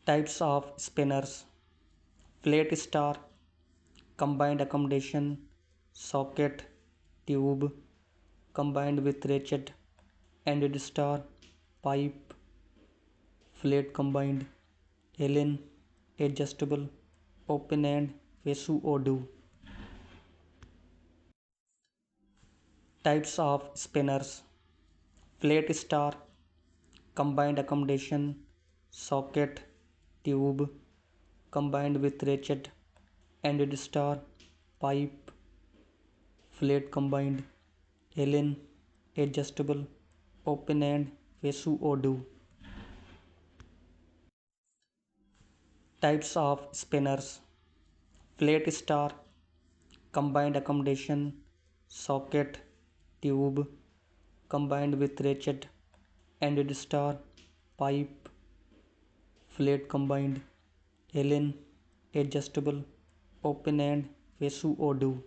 Types of spinners: flat star, combined accommodation, socket, tube, combined with ratchet, ended star, pipe, flat combined, alien, adjustable, open end, Vesu Odu. Types of spinners: flat star, combined accommodation, socket, tube, combined with ratchet, ended star, pipe, flat combined, alien, adjustable, open end, Vesu Odu. Types of spinners: flat star, combined accommodation, socket, tube, combined with ratchet, ended star, pipe, flat combined, alien, adjustable, open end, Vesu Odu.